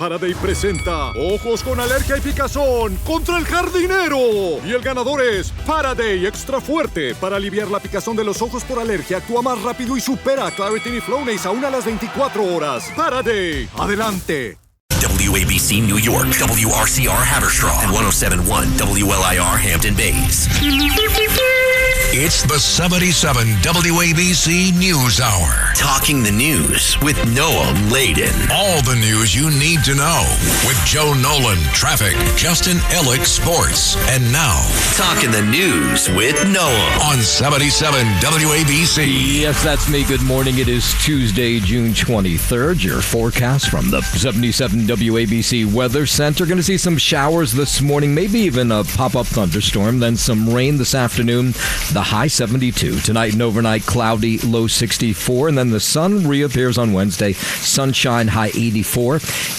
Faraday presenta Ojos con Alergia y Picazón contra el jardinero. Y el ganador es Faraday Extra Fuerte. Para aliviar la picazón de los ojos por alergia, actúa más rápido y supera a Claritin y Flonase aún a las 24 horas. Faraday, adelante. WABC New York, WRCR Haverstraw, and 107.1 WLIR Hampton Bays. It's the 77 WABC News Hour. Talking the news with Noah Layden. All the news you need to know with Joe Nolan, traffic, Justin Ellick, sports. And now, Talking the news with Noah on 77 WABC. Yes, that's me. Good morning. It is Tuesday, June 23rd. Your forecast from the 77 WABC Weather Center. Going to see some showers this morning, maybe even a pop-up thunderstorm, then some rain this afternoon. The high 72. Tonight and overnight, cloudy, low 64. And then the sun reappears on Wednesday. Sunshine, high 84.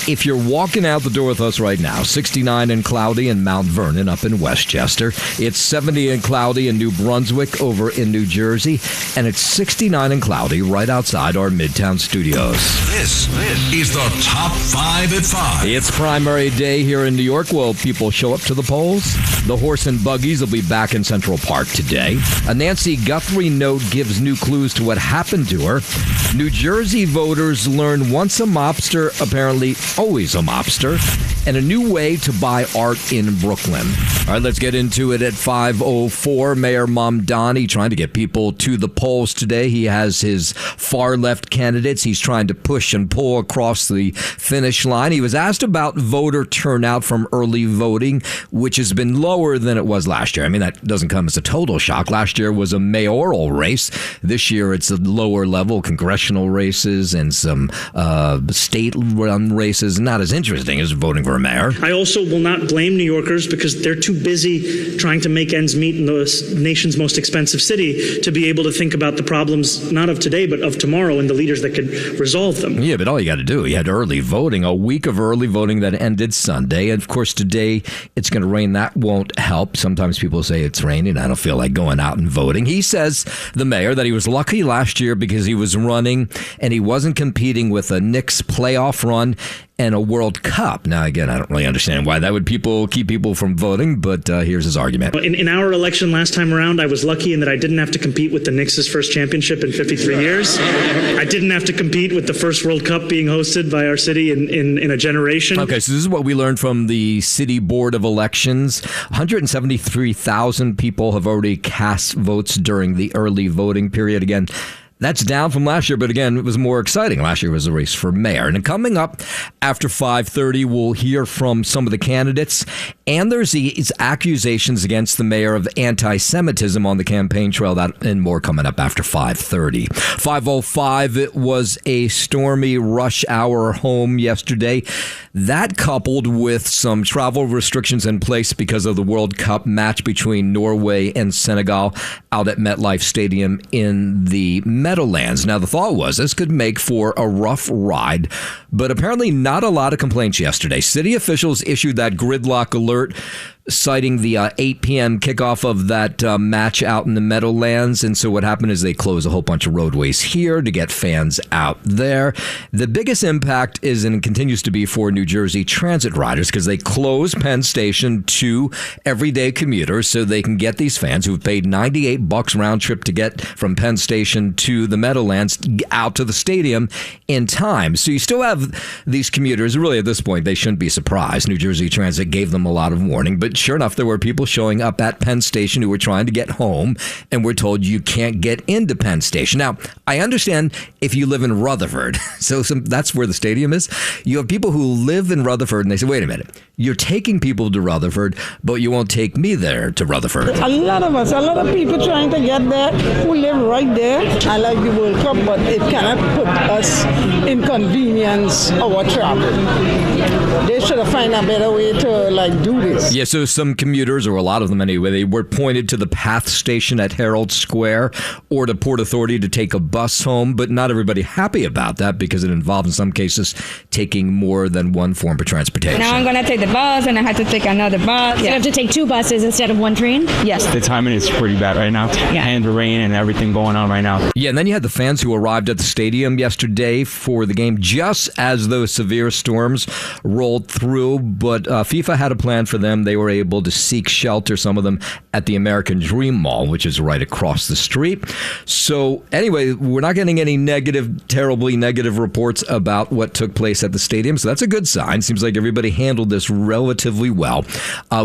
If you're walking out the door with us right now, 69 and cloudy in Mount Vernon up in Westchester. It's 70 and cloudy in New Brunswick over in New Jersey. And it's 69 and cloudy right outside our Midtown studios. This is the Top 5 at 5. It's primary day here in New York. Will people show up to the polls? The horse and buggies will be back in Central Park today. A Nancy Guthrie note gives new clues to what happened to her. New Jersey voters learn once a mobster, apparently always a mobster, and a new way to buy art in Brooklyn. All right, let's get into it at 5:04. Mayor Mamdani trying to get people to the polls today. He has his far-left candidates. He's trying to push and pull across the finish line. He was asked about voter turnout from early voting, which has been lower than it was last year. I mean, that doesn't come as a total shock. Last year was a mayoral race. This year it's a lower level congressional races and some state-run races. Not as interesting as voting for a mayor. I also will not blame New Yorkers because they're too busy trying to make ends meet in the nation's most expensive city to be able to think about the problems not of today but of tomorrow and the leaders that could resolve them. Yeah, but all you got to do, you had early voting, a week of early voting that ended Sunday. And of course, today it's going to rain. That won't help. Sometimes people say it's raining. I don't feel like going out and voting. He says, the mayor, that he was lucky last year because he was running and he wasn't competing with a Knicks playoff run and a World Cup. Now, again, I don't really understand why that would keep people from voting, but here's his argument. In our election last time around, I was lucky in that I didn't have to compete with the Knicks' first championship in 53 years. I didn't have to compete with the first World Cup being hosted by our city in a generation. Okay, so this is what we learned from the City Board of Elections. 173,000 people have already cast votes during the early voting period. Again, that's down from last year, but again, it was more exciting. Last year was a race for mayor. And coming up after 5:30, we'll hear from some of the candidates. And there's these accusations against the mayor of anti-Semitism on the campaign trail. That and more coming up after 5:30. 5:05, it was a stormy rush hour home yesterday. That coupled with some travel restrictions in place because of the World Cup match between Norway and Senegal out at MetLife Stadium in the Meadowlands. Now, the thought was this could make for a rough ride, but apparently not a lot of complaints yesterday. City officials issued that gridlock alert citing the 8 p.m. kickoff of that match out in the Meadowlands. And so what happened is they closed a whole bunch of roadways here to get fans out there. The biggest impact is and continues to be for New Jersey transit riders because they closed Penn Station to everyday commuters so they can get these fans who've paid $98 round trip to get from Penn Station to the Meadowlands out to the stadium in time. So you still have these commuters. Really, at this point, they shouldn't be surprised. New Jersey Transit gave them a lot of warning, but sure enough, there were people showing up at Penn Station who were trying to get home and were told you can't get into Penn Station. Now, I understand if you live in Rutherford, so that's where the stadium is. You have people who live in Rutherford and they say, wait a minute, you're taking people to Rutherford, but you won't take me there to Rutherford. A lot of people trying to get there who live right there. I like the World Cup, but it cannot put us inconvenience our travel. They should have found a better way to do this. Yeah, so some commuters, or a lot of them anyway, they were pointed to the PATH station at Herald Square or to Port Authority to take a bus home, but not everybody happy about that because it involved, in some cases, taking more than one form of transportation. Now I'm going to take the bus, and I have to take another bus. You have to take 2 buses instead of 1 train? Yes. The timing is pretty bad right now. Yeah. And the rain and everything going on right now. Yeah, and then you had the fans who arrived at the stadium yesterday for the game just as those severe storms rolled through, but FIFA had a plan for them. They were able to seek shelter, some of them, at the American Dream Mall, which is right across the street. So anyway, we're not getting any terribly negative reports about what took place at the stadium, so that's a good sign. Seems like everybody handled this relatively well.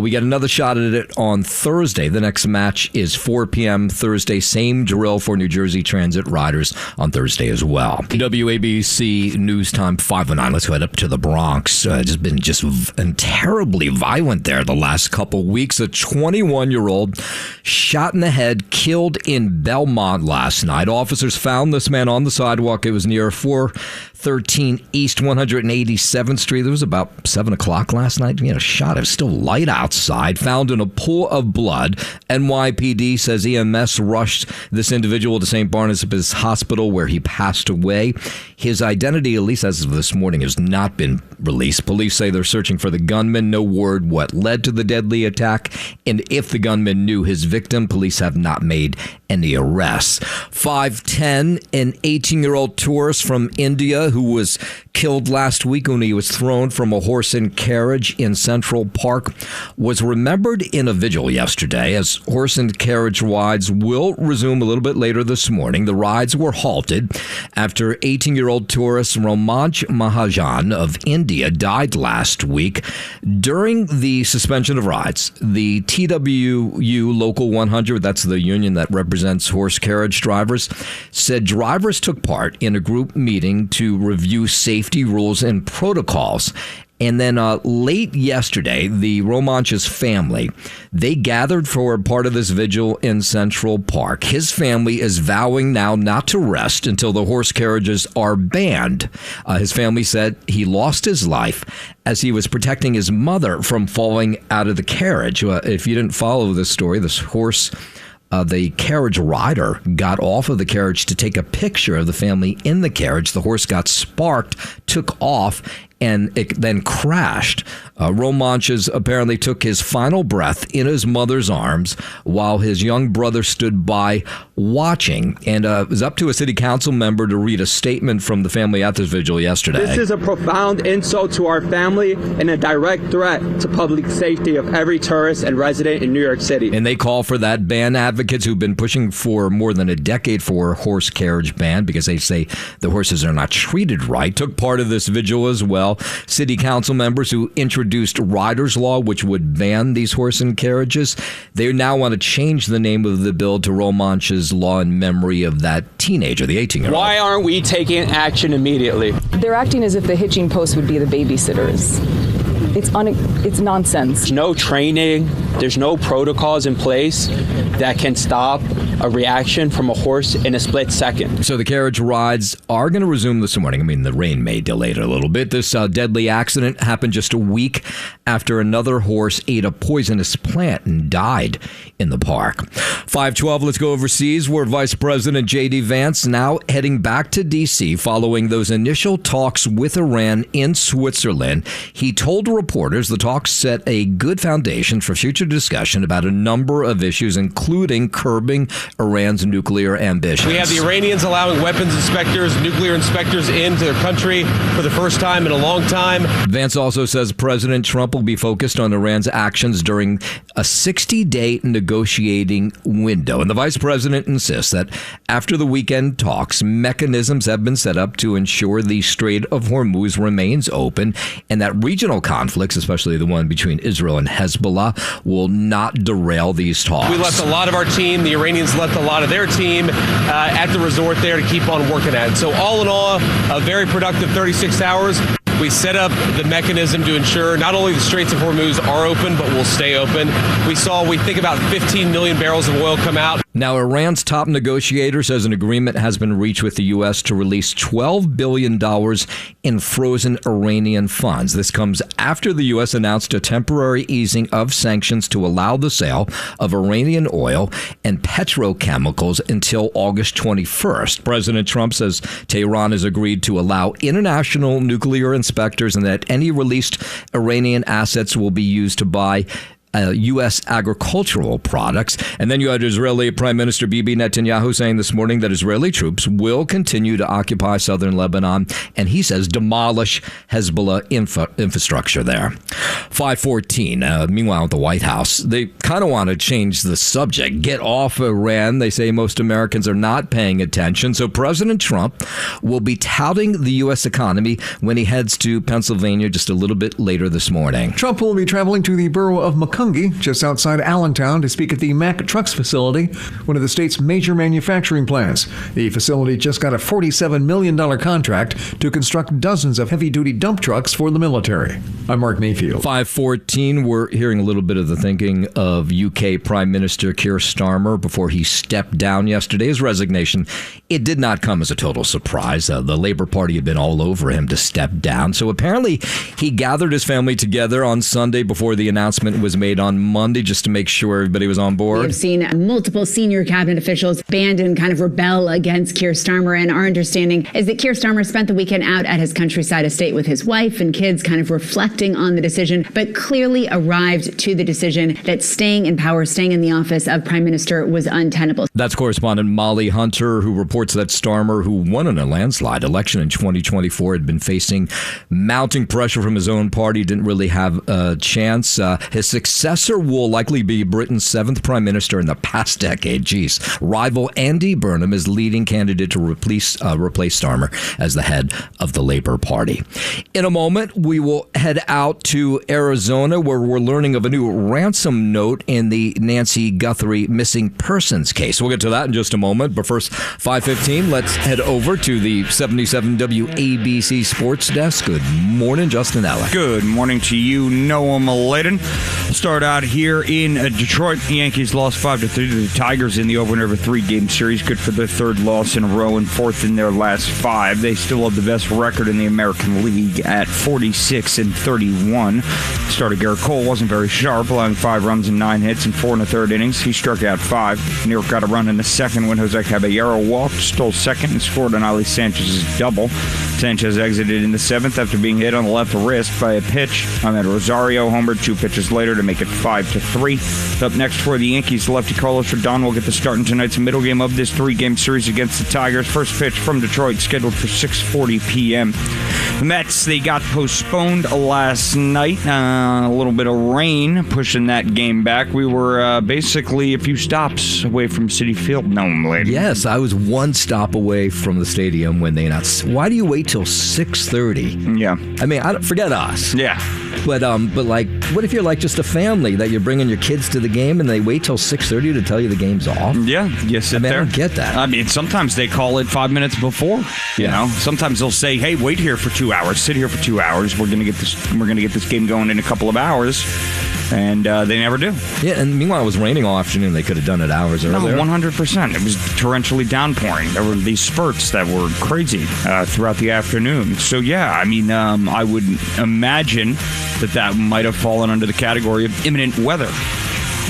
We get another shot at it on Thursday. The next match is 4 p.m. Thursday. Same drill for New Jersey Transit riders on Thursday as well. WABC News Time 509. Let's head up to the Bronx. It's been terribly violent there the last couple weeks. A 21-year-old shot in the head, killed in Belmont last night. Officers found this man on the sidewalk. It was near 413 East 187th Street. It was about 7 o'clock last night. Shot. It was still light outside. Found in a pool of blood. NYPD says EMS rushed this individual to St. Barnabas Hospital where he passed away. His identity, at least as of this morning, has not been released. Police say they're searching for the gunman. No word what led to the deadly attack. And if the gunman knew his victim, police have not made any arrests. 5:10, an 18-year-old tourist from India who was killed last week when he was thrown from a horse and carriage in Central Park was remembered in a vigil yesterday, as horse and carriage rides will resume a little bit later this morning. The rides were halted after 18-year-old tourist Romanch Mahajan of India died last week. During the suspension of rides, the TWU Local 100, that's the union that represents horse carriage drivers, said drivers took part in a group meeting to review safety rules and protocols. And then late yesterday, the Romanch's family, they gathered for part of this vigil in Central Park. His family is vowing now not to rest until the horse carriages are banned. His family said he lost his life as he was protecting his mother from falling out of the carriage. If you didn't follow this story, this horse... the carriage rider got off of the carriage to take a picture of the family in the carriage. The horse got sparked, took off, and it then crashed. Romanches apparently took his final breath in his mother's arms while his young brother stood by watching. And it was up to a city council member to read a statement from the family at this vigil yesterday. This is a profound insult to our family and a direct threat to public safety of every tourist and resident in New York City. And they call for that ban. Advocates who've been pushing for more than a decade for a horse carriage ban because they say the horses are not treated right, took part of this vigil as well. City council members who introduced rider's law, which would ban these horse and carriages, they now want to change the name of the bill to Romanch's law in memory of that teenager, the 18-year-old. Why aren't we taking action immediately? They're acting as if the hitching post would be the babysitters. It's nonsense. There's no training, there's no protocols in place that can stop a reaction from a horse in a split second. So the carriage rides are going to resume this morning. I mean, the rain may delay it a little bit. This deadly accident happened just a week after another horse ate a poisonous plant and died in the park. 5:12, let's go overseas, where Vice President J.D. Vance now heading back to D.C. following those initial talks with Iran in Switzerland. He told reporters the talks set a good foundation for future discussion about a number of issues, including curbing Iran's nuclear ambitions. We have the Iranians allowing weapons inspectors, nuclear inspectors into their country for the first time in a long time. Vance also says President Trump will be focused on Iran's actions during a 60-day negotiating window. And the vice president insists that after the weekend talks, mechanisms have been set up to ensure the Strait of Hormuz remains open and that regional conflicts, especially the one between Israel and Hezbollah, will not derail these talks. We left a lot of our team. The Iranians left a lot of their team at the resort there to keep on working at it. So all in all, a very productive 36 hours. We set up the mechanism to ensure not only the Straits of Hormuz are open, but will stay open. We think about 15 million barrels of oil come out. Now, Iran's top negotiator says an agreement has been reached with the U.S. to release $12 billion in frozen Iranian funds. This comes after the U.S. announced a temporary easing of sanctions to allow the sale of Iranian oil and petrochemicals until August 21st. President Trump says Tehran has agreed to allow international nuclear inspectors and that any released Iranian assets will be used to buy U.S. agricultural products. And then you had Israeli Prime Minister Bibi Netanyahu saying this morning that Israeli troops will continue to occupy southern Lebanon, and he says demolish Hezbollah infrastructure there. 5:14. Meanwhile, at the White House, they kind of want to change the subject. Get off Iran. They say most Americans are not paying attention. So President Trump will be touting the U.S. economy when he heads to Pennsylvania just a little bit later this morning. Trump will be traveling to the borough of Macomb, just outside Allentown, to speak at the Mack Trucks facility, one of the state's major manufacturing plants. The facility just got a $47 million contract to construct dozens of heavy-duty dump trucks for the military. I'm Mark Mayfield. 5:14. We're hearing a little bit of the thinking of UK Prime Minister Keir Starmer before he stepped down yesterday. His resignation, it did not come as a total surprise. The Labour Party had been all over him to step down. So apparently he gathered his family together on Sunday before the announcement was made on Monday just to make sure everybody was on board. We've seen multiple senior cabinet officials band and kind of rebel against Keir Starmer, and our understanding is that Keir Starmer spent the weekend out at his countryside estate with his wife and kids, kind of reflecting on the decision, but clearly arrived to the decision that staying in power, staying in the office of Prime Minister was untenable. That's correspondent Molly Hunter, who reports that Starmer, who won in a landslide election in 2024, had been facing mounting pressure from his own party, didn't really have a chance. His successor will likely be Britain's 7th prime minister in the past decade. Rival Andy Burnham is leading candidate to replace Starmer as the head of the Labour Party. In a moment, we will head out to Arizona, where we're learning of a new ransom note in the Nancy Guthrie missing persons case. We'll get to that in just a moment. But first, 5:15, let's head over to the 77 WABC Sports Desk. Good morning, Justin Ellick. Good morning to you, Noah Maladen. Start out here in Detroit. The Yankees lost 5-3 to the Tigers in the opener of a 3-game series. Good for their third loss in a row and fourth in their last 5. They still have the best record in the American League at 46-31. Starter Garrett Cole wasn't very sharp, allowing 5 runs and 9 hits in 4 1/3 innings. He struck out 5. New York got a run in the second when Jose Caballero walked, stole second, and scored on Ali Sanchez's double. Sanchez exited in the 7th after being hit on the left wrist by a pitch. Ahmed Rosario homered 2 pitches later to make it 5-3. Up next for the Yankees, lefty Carlos Rodon will get the start in tonight's middle game of this 3-game series against the Tigers. First pitch from Detroit scheduled for 6:40 p.m. The Mets, they got postponed last night. A little bit of rain pushing that game back. We were basically a few stops away from Citi Field. No, lady. Yes, I was one stop away from the stadium when they announced. Why do you wait till 6:30? Yeah. I mean, forget us. Yeah. But like, what if you're like just a family that you're bringing your kids to the game and they wait till 6:30 to tell you the game's off? Yeah, you sit there. I don't get that. I mean, sometimes they call it 5 minutes before. You know, sometimes they'll say, "Hey, wait here for 2 hours. Sit here for 2 hours. We're gonna get this game going in a couple of hours." And they never do. Yeah, and meanwhile, it was raining all afternoon. They could have done it hours earlier. 100%. It was torrentially downpouring. There were these spurts that were crazy throughout the afternoon. So, yeah, I mean, I would imagine that might have fallen under the category of imminent weather.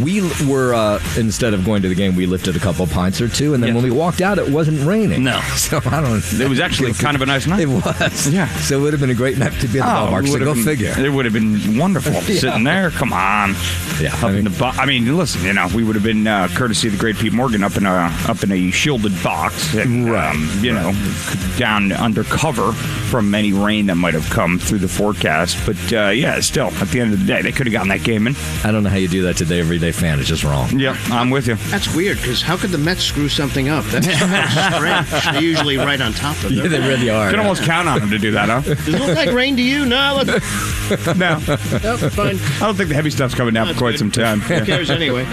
We were, instead of going to the game, we lifted a couple pints or two, and then when we walked out, it wasn't raining. No. So, I don't know. It was actually kind of a nice night. It was. Yeah. So, it would have been a great night to be at the ballpark, so go figure. It would have been wonderful sitting there. Come on. Yeah. I mean, listen, we would have been, courtesy of the great Pete Morgan, up in a shielded box, and, down under cover from any rain that might have come through the forecast. But, still, at the end of the day, they could have gotten that game in. I don't know how you do that today, everyday fan. It's just wrong. Yeah, I'm with you. That's weird, because how could the Mets screw something up? That's strange. They're usually right on top of it. Yeah, they really are. You can almost count on them to do that, huh? Does it look like rain to you? No. No. Nope, fine. I don't think the heavy stuff's coming down for quite some time. Who cares anyway?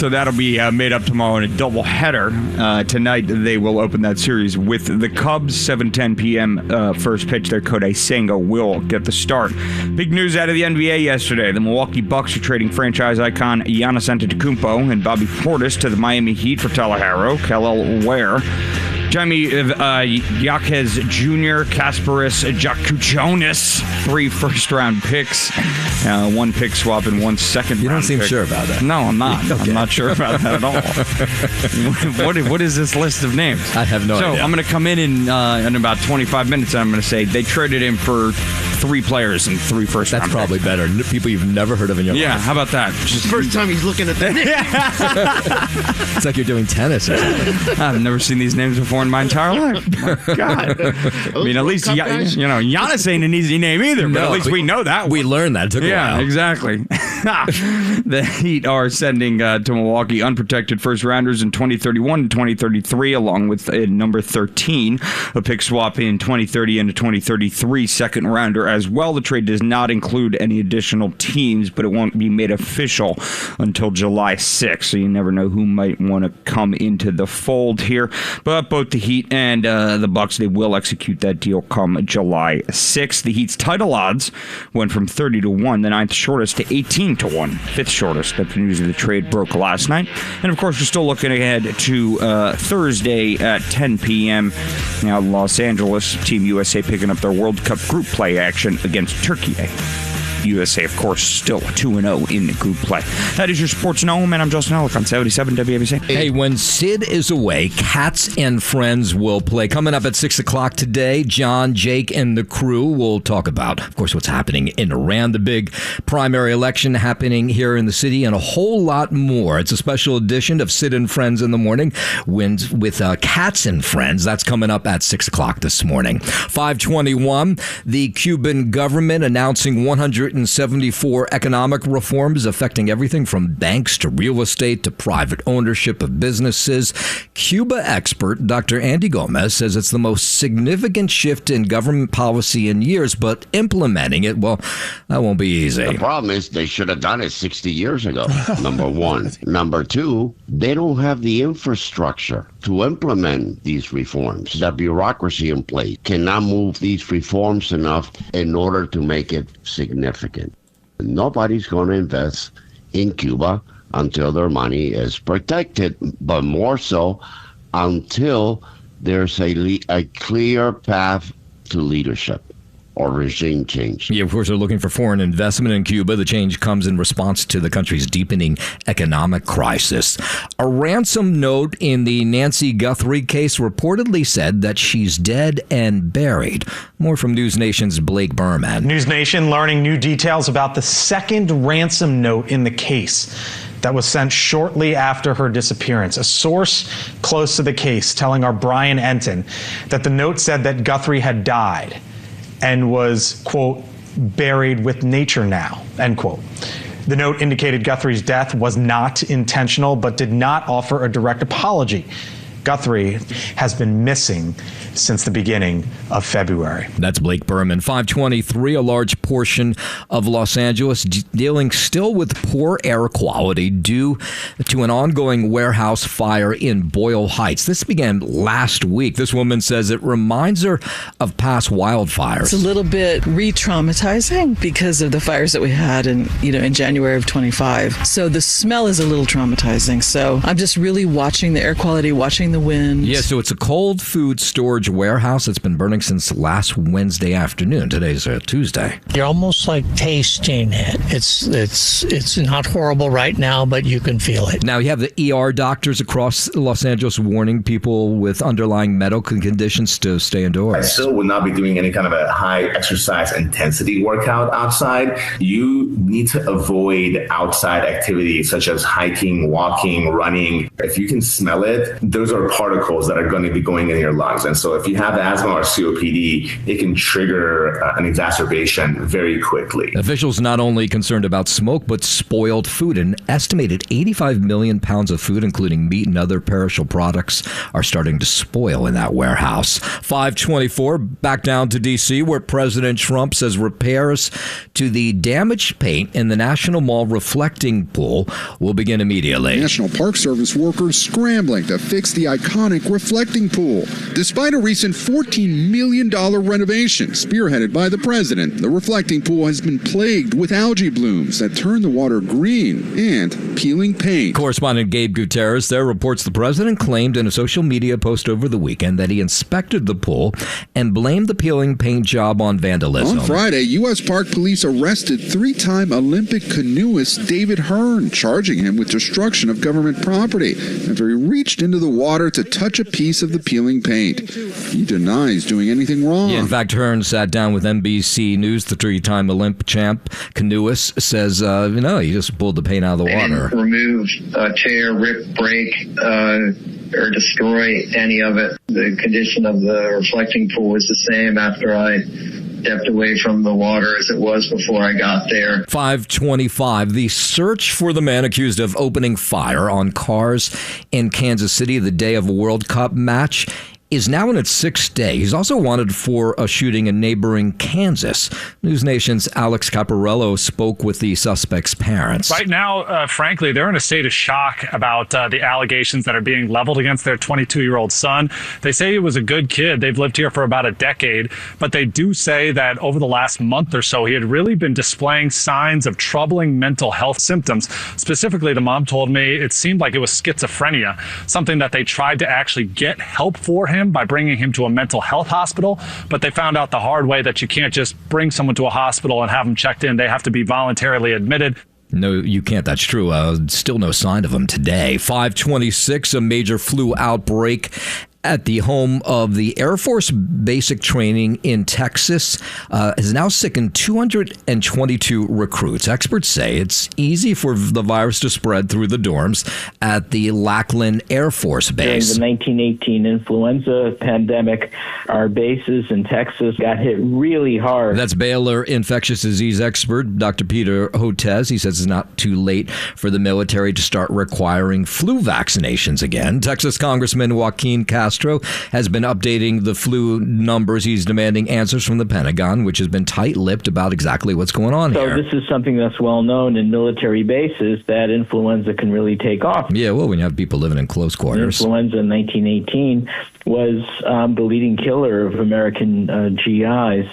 So that'll be made up tomorrow in a doubleheader. Tonight, they will open that series with the Cubs, 7:10 p.m. First pitch. Their Kodai Senga will get the start. Big news out of the NBA yesterday. The Milwaukee Bucks are trading franchise icon Giannis Antetokounmpo and Bobby Portis to the Miami Heat for Tyler Harrow, Kel'el Ware, Jaime Jaquez Jr., Kasparis Jakujonis, 3 first-round picks, 1 pick swap and 1 second-round You don't seem pick. sure about that. No, I'm not. Okay. I'm not sure about that at all. What is this list of names? I have no idea. So I'm going to come in about 25 minutes, and I'm going to say they traded him for 3 players and 3 first-round That's probably better. People you've never heard of in your life. Yeah, how about that? Just First time he's looking at that. It's like you're doing tennis or something. I've never seen these names before in my entire life. My God. I mean, at least, Giannis ain't an easy name either, but at least we know that one. We learned that. It took a while. Yeah, exactly. The Heat are sending to Milwaukee unprotected first-rounders in 2031 and 2033, along with number 13, a pick swap in 2030 and a 2033 second-rounder as well. The trade does not include any additional teams, but it won't be made official until July 6th, so you never know who might want to come into the fold here. But both the Heat and the Bucks, they will execute that deal come July 6th. The Heat's title odds went from 30-1, the 9th shortest, to 18-1, 5th shortest. That the news of the trade broke last night. And of course, we're still looking ahead to Thursday at 10 p.m. Now, Los Angeles, Team USA picking up their World Cup group play action against Turkey. USA, of course, still 2-0 in the group play. That is your Sports Gnome, and I'm Justin Ellick on 77 WABC. Hey, when Sid is away, Cats and Friends will play. Coming up at 6 o'clock today, John, Jake, and the crew will talk about, of course, what's happening in Iran, the big primary election happening here in the city, and a whole lot more. It's a special edition of Sid and Friends in the Morning with Cats and Friends. That's coming up at 6 o'clock this morning. 5:21, the Cuban government announcing 174 economic reforms affecting everything from banks to real estate to private ownership of businesses. Cuba expert Dr. Andy Gomez says it's the most significant shift in government policy in years, but implementing it, well, that won't be easy. The problem is they should have done it 60 years ago, number one. Number two, they don't have the infrastructure to implement these reforms. The bureaucracy in place cannot move these reforms enough in order to make it significant. Nobody's going to invest in Cuba until their money is protected, but more so until there's a clear path to leadership or regime change. Yeah, of course, they're looking for foreign investment in Cuba. The change comes in response to the country's deepening economic crisis. A ransom note in the Nancy Guthrie case reportedly said that she's dead and buried. More from News Nation's Blake Berman. News Nation learning new details about the second ransom note in the case that was sent shortly after her disappearance. A source close to the case telling our Brian Enton that the note said that Guthrie had died and was, quote, buried with nature now, end quote. The note indicated Guthrie's death was not intentional, but did not offer a direct apology. Guthrie has been missing since the beginning of February. That's Blake Berman. 5:23, a large portion of Los Angeles dealing still with poor air quality due to an ongoing warehouse fire in Boyle Heights. This began last week. This woman says it reminds her of past wildfires. It's a little bit re-traumatizing because of the fires that we had in January of 25. So the smell is a little traumatizing. So I'm just really watching the air quality, watching the wind. Yeah, so it's a cold food storage warehouse that's been burning since last Wednesday afternoon. Today's Tuesday. You're almost like tasting it. It's not horrible right now, but you can feel it. Now you have the ER doctors across Los Angeles warning people with underlying medical conditions to stay indoors. I still would not be doing any kind of a high exercise intensity workout outside. You need to avoid outside activities such as hiking, walking, running. If you can smell it, those are are particles that are going to be going in your lungs. And so if you have asthma or COPD, it can trigger an exacerbation very quickly. Officials not only concerned about smoke, but spoiled food. An estimated 85 million pounds of food, including meat and other perishable products, are starting to spoil in that warehouse. 524, back down to D.C., where President Trump says repairs to the damaged paint in the National Mall reflecting pool will begin immediately. National Park Service workers scrambling to fix the iconic reflecting pool. Despite a recent $14 million renovation spearheaded by the president, the reflecting pool has been plagued with algae blooms that turn the water green and peeling paint. Correspondent Gabe Gutierrez there reports the president claimed in a social media post over the weekend that he inspected the pool and blamed the peeling paint job on vandalism. On Friday, U.S. Park Police arrested three-time Olympic canoeist David Hearn, charging him with destruction of government property after he reached into the water to touch a piece of the peeling paint. He denies doing anything wrong. Yeah, in fact, Hearn sat down with NBC News. The three-time Olympic champ canoeist says, he just pulled the paint out of the water. Didn't remove, tear, rip, break, or destroy any of it. The condition of the reflecting pool was the same after I stepped away from the water as it was before I got there. 525, the search for the man accused of opening fire on cars in Kansas City the day of a World Cup match is now in its sixth day. He's also wanted for a shooting in neighboring Kansas. News Nation's Alex Caparello spoke with the suspect's parents. Right now, frankly, they're in a state of shock about the allegations that are being leveled against their 22-year-old son. They say he was a good kid. They've lived here for about a decade, but they do say that over the last month or so, he had really been displaying signs of troubling mental health symptoms. Specifically, the mom told me it seemed like it was schizophrenia, something that they tried to actually get help for him by bringing him to a mental health hospital, but they found out the hard way that you can't just bring someone to a hospital and have them checked in. They have to be voluntarily admitted. No, you can't. That's true. Still no sign of him today. 526, a major flu outbreak at the home of the Air Force Basic Training in Texas has now sickened 222 recruits. Experts say it's easy for the virus to spread through the dorms at the Lackland Air Force Base. During the 1918 influenza pandemic, our bases in Texas got hit really hard. That's Baylor infectious disease expert Dr. Peter Hotez. He says it's not too late for the military to start requiring flu vaccinations again. Texas Congressman Joaquin Castro has been updating the flu numbers. He's demanding answers from the Pentagon, which has been tight-lipped about exactly what's going on here. So this is something that's well known in military bases, that influenza can really take off. Yeah, well, when you have people living in close quarters. Influenza in 1918 was the leading killer of American GIs,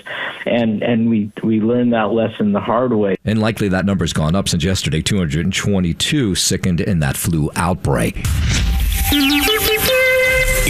and we learned that lesson the hard way. And likely that number's gone up since yesterday. 222 sickened in that flu outbreak.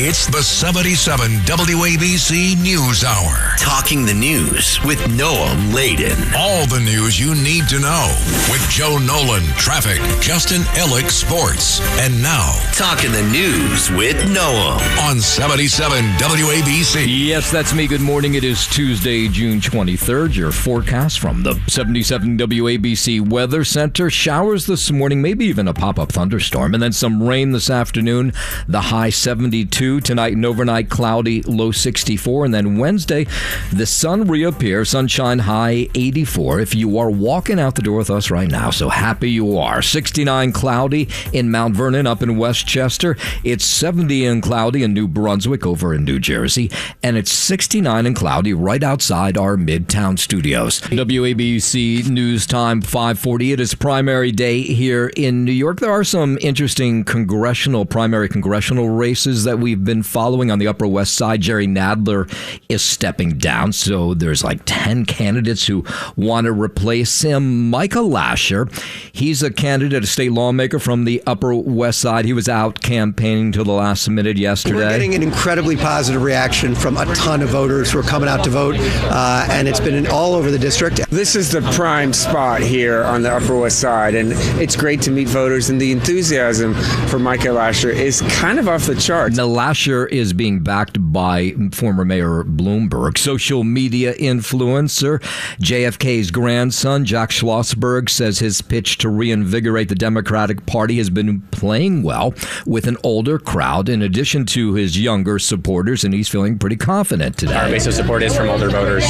It's the 77 WABC News Hour. Talking the news with Noam Laden. All the news you need to know with Joe Nolan, traffic, Justin Ellick, sports. And now, Talking the news with Noam on 77 WABC. Yes, that's me. Good morning. It is Tuesday, June 23rd. Your forecast from the 77 WABC Weather Center. Showers this morning, maybe even a pop-up thunderstorm, and then some rain this afternoon. The high 72. Tonight and overnight, cloudy, low 64. And then Wednesday, the sun reappears, sunshine high 84. If you are walking out the door with us right now, so happy you are. 69 cloudy in Mount Vernon up in Westchester. It's 70 and cloudy in New Brunswick over in New Jersey. And it's 69 and cloudy right outside our Midtown studios. WABC News Time 540. It is primary day here in New York. There are some interesting primary congressional races that we've been following on the Upper West Side. Jerry Nadler is stepping down, so there's like 10 candidates who want to replace him. Micah Lasher, he's a candidate, a state lawmaker from the Upper West Side. He was out campaigning till the last minute yesterday. We're getting an incredibly positive reaction from a ton of voters who are coming out to vote, and it's been all over the district. This is the prime spot here on the Upper West Side, and it's great to meet voters, and the enthusiasm for Micah Lasher is kind of off the charts. Now, Lasher is being backed by former Mayor Bloomberg. Social media influencer JFK's grandson, Jack Schlossberg, says his pitch to reinvigorate the Democratic Party has been playing well with an older crowd in addition to his younger supporters, and he's feeling pretty confident today. Our base of support is from older voters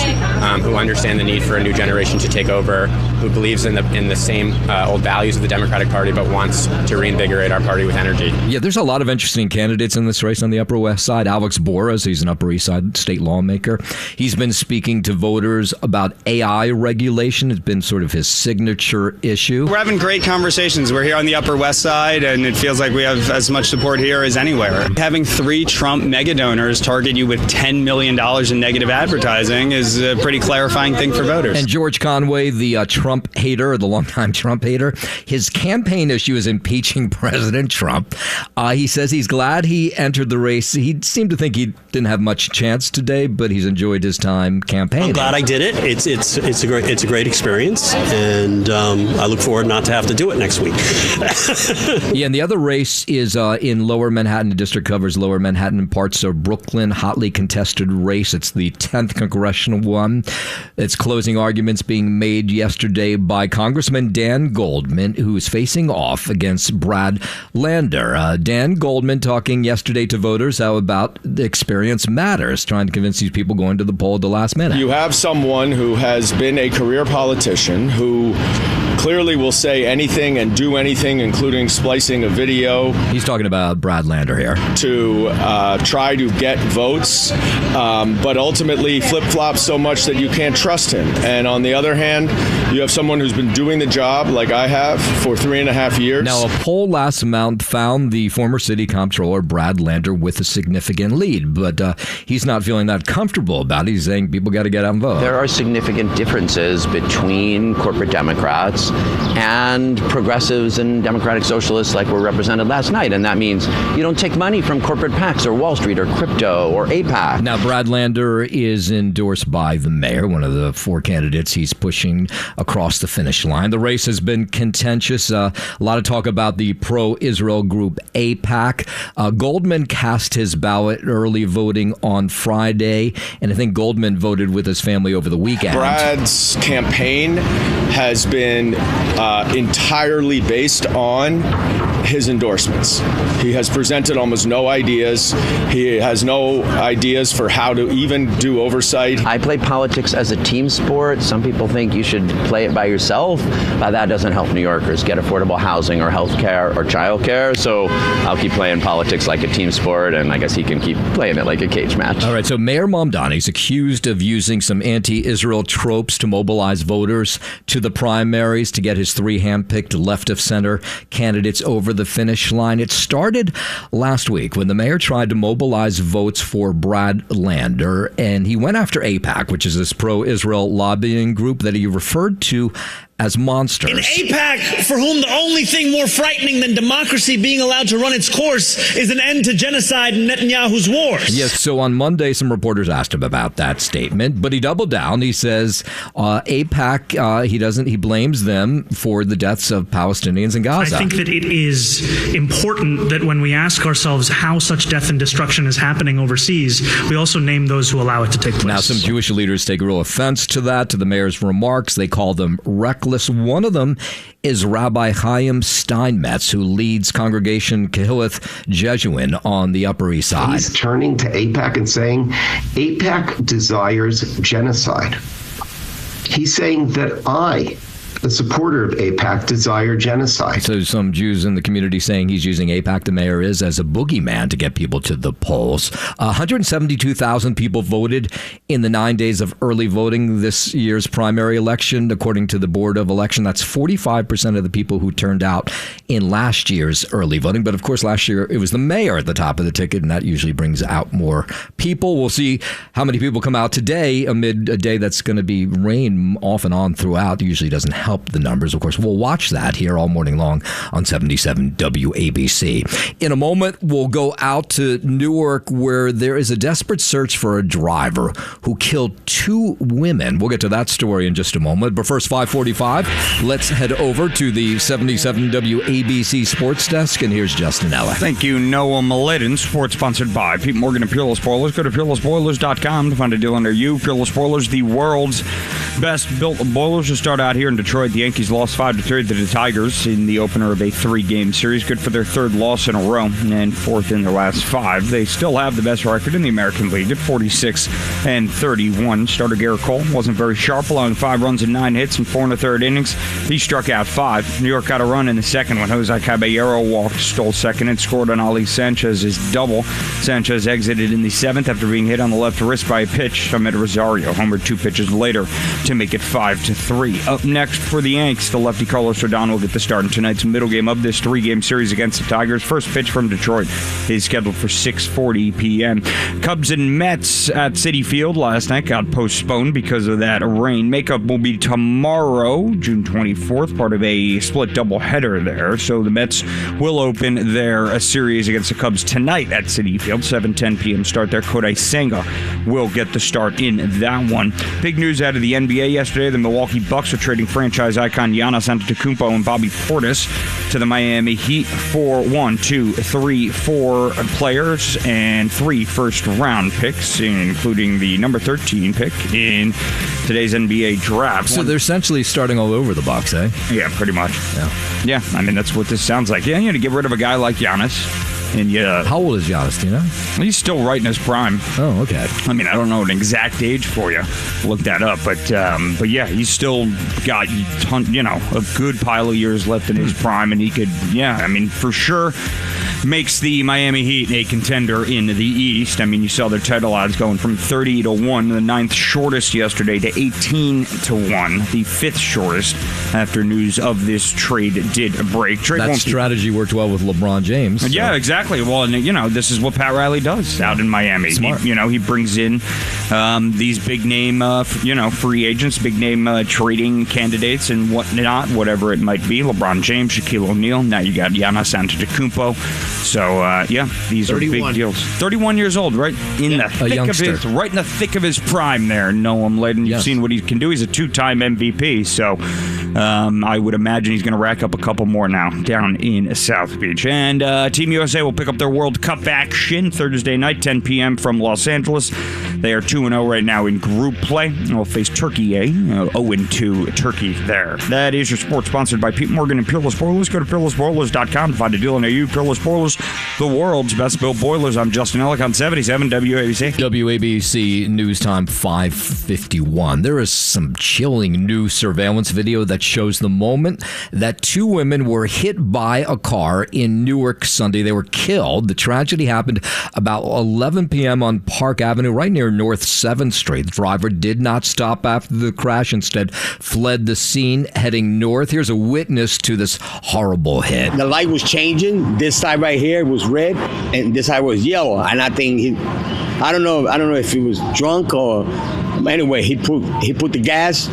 who understand the need for a new generation to take over, who believes in the same old values of the Democratic Party, but wants to reinvigorate our party with energy. Yeah, there's a lot of interesting candidates in this race on the Upper West Side. Alex Boras, he's an Upper East Side state lawmaker. He's been speaking to voters about AI regulation. It's been sort of his signature issue. We're having great conversations. We're here on the Upper West Side, and it feels like we have as much support here as anywhere. Having 3 Trump mega donors target you with $10 million in negative advertising is a pretty clarifying thing for voters. And George Conway, the Trump hater, the longtime Trump hater, his campaign issue is impeaching President Trump. He says he's glad he entered the race. He seemed to think he didn't have much chance today, but he's enjoyed his time campaigning. I'm glad I did it. It's a great experience, and I look forward not to have to do it next week. Yeah, and the other race is in Lower Manhattan. The district covers Lower Manhattan and parts of Brooklyn. Hotly contested race. It's the 10th congressional one. It's closing arguments being made yesterday by Congressman Dan Goldman, who is facing off against Brad Lander. Dan Goldman talking yesterday to voters how about the experience matters, trying to convince these people going to the poll at the last minute. You have someone who has been a career politician who clearly will say anything and do anything, including splicing a video. He's talking about Brad Lander here. To try to get votes, but ultimately flip-flops so much that you can't trust him. And on the other hand, you have someone who's been doing the job like I have for 3.5 years. Now, a poll last month found the former city comptroller Brad Lander with a significant lead, but he's not feeling that comfortable about it. He's saying people got to get out and vote. There are significant differences between corporate Democrats and progressives and democratic socialists like were represented last night. And that means you don't take money from corporate PACs or Wall Street or crypto or AIPAC. Now, Brad Lander is endorsed by the mayor, one of the 4 candidates he's pushing across the finish line. The race has been contentious. A lot of talk about the pro-Israel group AIPAC. Goldman cast his ballot early voting on Friday, and I think Goldman voted with his family over the weekend. Brad's campaign has been entirely based on his endorsements. He has presented almost no ideas. He has no ideas for how to even do oversight. I play politics as a team sport. Some people think you should play it by yourself. That doesn't help New Yorkers get affordable housing or health care or child care. So I'll keep playing politics like a team sport, and I guess he can keep playing it like a cage match. All right, so Mayor Mamdani is accused of using some anti-Israel tropes to mobilize voters to the primaries to get his 3 hand-picked left-of-center candidates over the finish line. It started last week when the mayor tried to mobilize votes for Brad Lander, and he went after AIPAC, which is this pro-Israel lobbying group that he referred to as monsters. An AIPAC for whom the only thing more frightening than democracy being allowed to run its course is an end to genocide and Netanyahu's wars. Yes, so on Monday, some reporters asked him about that statement, but he doubled down. He says AIPAC, he blames them for the deaths of Palestinians in Gaza. I think that it is important that when we ask ourselves how such death and destruction is happening overseas, we also name those who allow it to take place. Now, some Jewish leaders take real offense to that, to the mayor's remarks. They call them reckless. One of them is Rabbi Chaim Steinmetz, who leads Congregation Kehilloth Jesuin on the Upper East Side. He's turning to AIPAC and saying, AIPAC desires genocide. He's saying that I, the supporter of AIPAC, desire genocide. So some Jews in the community saying he's using AIPAC, the mayor is, as a boogeyman to get people to the polls. 172,000 people voted in the 9 days of early voting this year's primary election, according to the Board of Election. That's 45% of the people who turned out in last year's early voting. But of course, last year it was the mayor at the top of the ticket, and that usually brings out more people. We'll see how many people come out today amid a day that's going to be rain off and on throughout. It usually doesn't help help the numbers. Of course, we'll watch that here all morning long on 77 WABC. In a moment, we'll go out to Newark, where there is a desperate search for a driver who killed 2 women. We'll get to that story in just a moment. But first, 5:45, let's head over to the 77 WABC Sports Desk, and here's Justin Ella. Thank you, Noah Mladen. Sports sponsored by Pete Morgan and Peerless Boilers. Go to peerlessboilers.com to find a deal near you. Peerless Boilers, the world's best-built boilers. To start out here in Detroit, the Yankees lost 5-3 to the Tigers in the opener of a 3-game series. Good for their 3rd loss in a row and 4th in their last 5. They still have the best record in the American League at 46-31. Starter Garrett Cole wasn't very sharp, allowing 5 runs and 9 hits in 4 1/3 innings. He struck out 5. New York got a run in the second when Jose Caballero walked, stole second, and scored on Ali Sanchez's double. Sanchez exited in the 7th after being hit on the left wrist by a pitch from Ed Rosario. Homered 2 pitches later to make it 5-3. Up next for the Yanks, the lefty Carlos Rodon will get the start in tonight's middle game of this 3-game series against the Tigers. First pitch from Detroit is scheduled for 6:40 p.m. Cubs and Mets at Citi Field last night got postponed because of that rain. Makeup will be tomorrow, June 24th, part of a split doubleheader there. So the Mets will open their series against the Cubs tonight at Citi Field, 7:10 p.m. start there. Kodai Senga will get the start in that one. Big news out of the NBA yesterday. The Milwaukee Bucks are trading franchise icon Giannis Antetokounmpo and Bobby Portis to the Miami Heat for 4 players and 3 first-round picks, including the number 13 pick in today's NBA draft. So they're essentially starting all over the Bucks, eh? Yeah, pretty much. Yeah, I mean, that's what this sounds like. Yeah, you had to get rid of a guy like Giannis. And how old is Giannis, do you know? He's still right in his prime. Oh, okay. I mean, I don't know an exact age for you. Look that up. But yeah, he's still got a good pile of years left in his prime. And he could, for sure makes the Miami Heat a contender in the East. I mean, you saw their title odds going from 30-1, the 9th shortest yesterday, to 18-1, the 5th shortest after news of this trade did break. That strategy worked well with LeBron James. So. Yeah, exactly. Well, and this is what Pat Riley does out in Miami. Smart. He brings in these big name, free agents, big name trading candidates and whatnot, whatever it might be. LeBron James, Shaquille O'Neal. Now you got Giannis Antetokounmpo. So these 31. Are big deals. 31 years old, right in the thick of his prime there. Noah Mladen. You've seen what he can do. He's a 2-time MVP. So I would imagine he's going to rack up a couple more now down in South Beach. And Team USA will pick up their World Cup action Thursday night, 10 p.m. from Los Angeles. They are 2-0 right now in group play. And will face Turkey, 0-2 Turkey there. That is your sports sponsored by Pete Morgan and Peerless Boilers. Go to peerlessboilers.com to find a deal near you. Peerless Boilers, the world's best built boilers. I'm Justin Ellick on 77 WABC. WABC News Time 5:51. There is some chilling new surveillance video that shows the moment that 2 women were hit by a car in Newark Sunday. They were killed. The tragedy happened about 11 p.m. on Park Avenue, right near North 7th Street. The driver did not stop after the crash, instead fled the scene heading north. Here's a witness to this horrible hit. The light was changing. This side right here was red, and this side was yellow. And I think I don't know if he was drunk or anyway. He put the gas.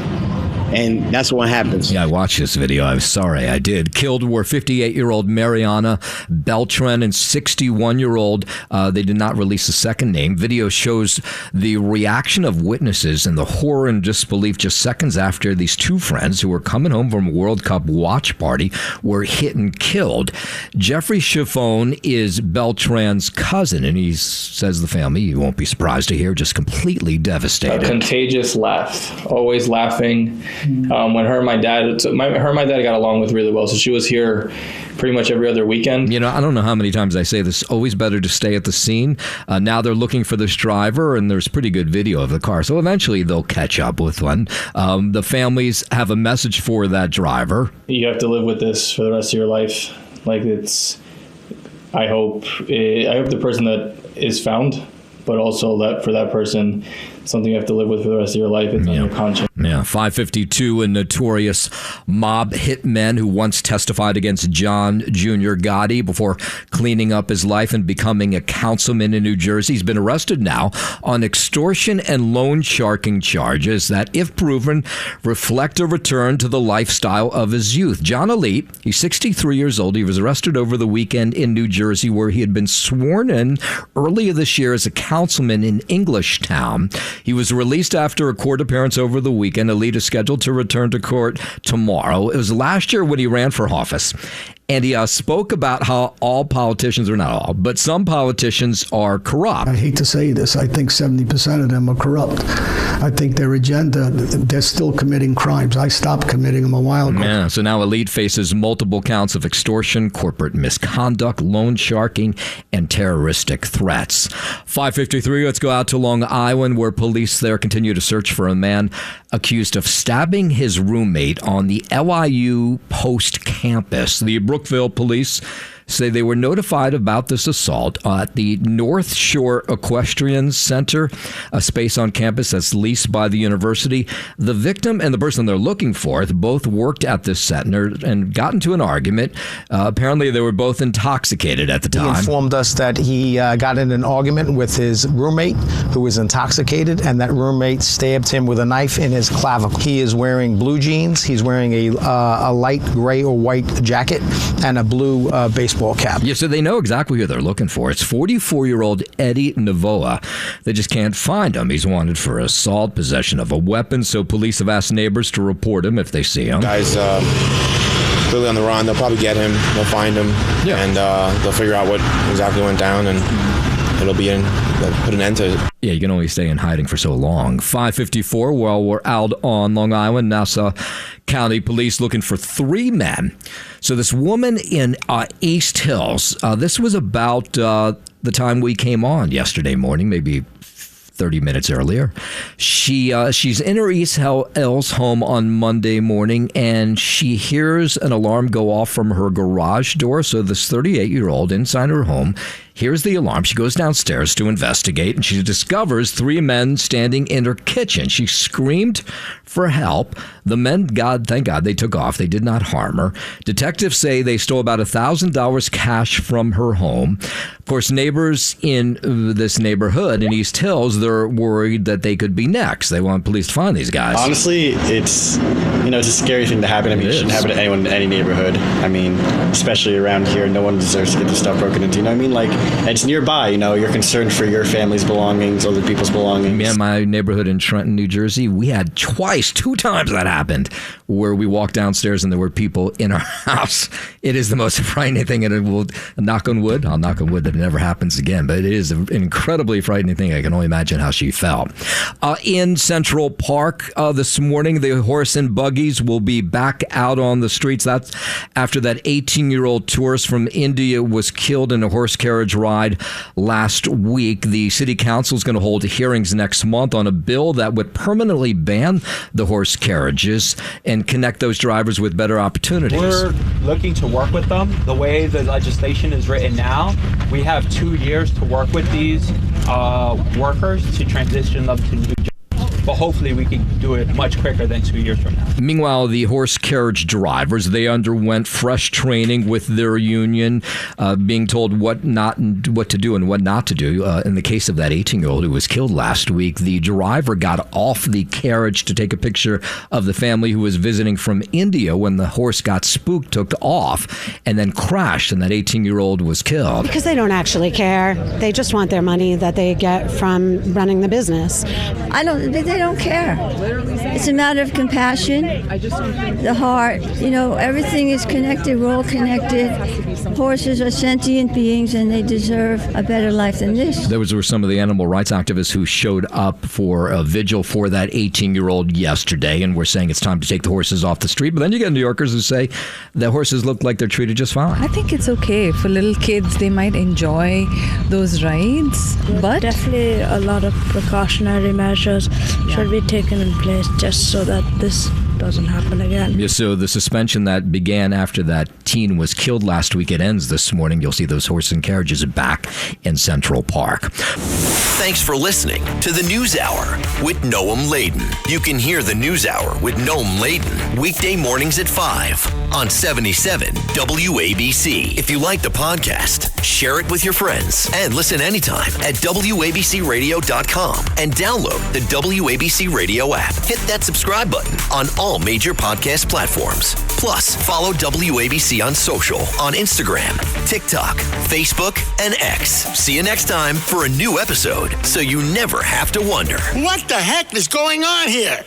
And that's what happens. Yeah, I watched this video. I'm sorry, I did. Killed were 58-year-old Mariana Beltran and 61-year-old. They did not release a second name. Video shows the reaction of witnesses and the horror and disbelief just seconds after these 2 friends who were coming home from a World Cup watch party were hit and killed. Jeffrey Chiffone is Beltran's cousin, and he says the family, you won't be surprised to hear, just completely devastated. A contagious laugh, always laughing. When her and my dad got along with really well, so she was here pretty much every other weekend. I don't know how many times I say this, always better to stay at the scene. Now they're looking for this driver, and there's pretty good video of the car, so eventually they'll catch up with one. The families have a message for that driver. You have to live with this for the rest of your life. I hope the person that is found, but also that for that person, something you have to live with for the rest of your life. It's on your conscience. Yeah, 552, a notorious mob hitman who once testified against John Jr. Gotti before cleaning up his life and becoming a councilman in New Jersey. He's been arrested now on extortion and loan sharking charges that, if proven, reflect a return to the lifestyle of his youth. John Elite, he's 63 years old. He was arrested over the weekend in New Jersey, where he had been sworn in earlier this year as a councilman in Englishtown. He was released after a court appearance over the weekend. Elite is scheduled to return to court tomorrow. It was last year when he ran for office. And he spoke about how all politicians, or not all, but some politicians are corrupt. I hate to say this. I think 70% of them are corrupt. I think their agenda, they're still committing crimes. I stopped committing them a while ago. Yeah, so now Elite faces multiple counts of extortion, corporate misconduct, loan sharking, and terroristic threats. 553, let's go out to Long Island, where police there continue to search for a man accused of stabbing his roommate on the LIU Post campus. The Brookville police say they were notified about this assault at the North Shore Equestrian Center, a space on campus that's leased by the university. The victim and the person they're looking for both worked at this center and got into an argument. Apparently, they were both intoxicated at the time. He informed us that he got in an argument with his roommate, who was intoxicated, and that roommate stabbed him with a knife in his clavicle. He is wearing blue jeans. He's wearing a light gray or white jacket and a blue baseball cap. Yeah, so they know exactly who they're looking for. It's 44-year-old Eddie Navoa. They just can't find him. He's wanted for assault, possession of a weapon, so police have asked neighbors to report him if they see him. Guys clearly on the run. They'll probably get him. They'll find him. Yeah. And they'll figure out what exactly went down, and it'll put an end to it. Yeah, you can only stay in hiding for so long. 554, while we're out on Long Island, Nassau County Police looking for 3 men. So this woman in East Hills, this was about the time we came on yesterday morning, maybe 30 minutes earlier. She's in her East Hills home on Monday morning, and she hears an alarm go off from her garage door. So this 38-year-old inside her home hears the alarm. She goes downstairs to investigate, and she discovers 3 men standing in her kitchen. She screamed for help. The men, thank God, they took off. They did not harm her. Detectives say they stole about $1,000 cash from her home. Of course, neighbors in this neighborhood in East Hills, they're worried that they could be next. They want police to find these guys. Honestly, it's a scary thing to happen. I mean, it shouldn't happen to anyone in any neighborhood. I mean, especially around here, no one deserves to get their stuff broken into. You know what I mean? Like, it's nearby. You're concerned for your family's belongings, other people's belongings. Yeah, my neighborhood in Trenton, New Jersey, we had 2 times that happened, where we walked downstairs and there were people in our house. It is the most frightening thing, and it will, knock on wood, I'll knock on wood that it never happens again, but it is an incredibly frightening thing. I can only imagine how she felt. In Central Park this morning, the horse and buggies will be back out on the streets. That's after that 18-year-old tourist from India was killed in a horse carriage ride last week. The city council is going to hold hearings next month on a bill that would permanently ban the horse carriages and connect those drivers with better opportunities. We're looking to work with them. The way the legislation is written now, we have 2 years to work with these workers to transition them to new jobs. But hopefully we can do it much quicker than 2 years from now. Meanwhile, the horse carriage drivers, they underwent fresh training with their union, being told what to do and what not to do. In the case of that 18-year-old who was killed last week, the driver got off the carriage to take a picture of the family who was visiting from India when the horse got spooked, took off, and then crashed, and that 18-year-old was killed. Because they don't actually care. They just want their money that they get from running the business. They don't care. It's a matter of compassion, the heart. Everything is connected. We're all connected. Horses are sentient beings, and they deserve a better life than this. Those were some of the animal rights activists who showed up for a vigil for that 18-year-old yesterday, and we're saying it's time to take the horses off the street. But then you get New Yorkers who say the horses look like they're treated just fine. I think it's okay. For little kids, they might enjoy those rides, but definitely a lot of precautionary measures should be taken in place just so that this doesn't happen again. Yeah, so the suspension that began after that teen was killed last week, it ends this morning. You'll see those horse and carriages back in Central Park. Thanks for listening to the News Hour with Noam Laden. You can hear the News Hour with Noam Laden weekday mornings at 5 on 77 WABC. If you like the podcast, share it with your friends and listen anytime at WABCRadio.com and download the WABC Radio app. Hit that subscribe button on all major podcast platforms. Plus, follow WABC on social on Instagram, TikTok, Facebook, and X. See you next time for a new episode so you never have to wonder. What the heck is going on here?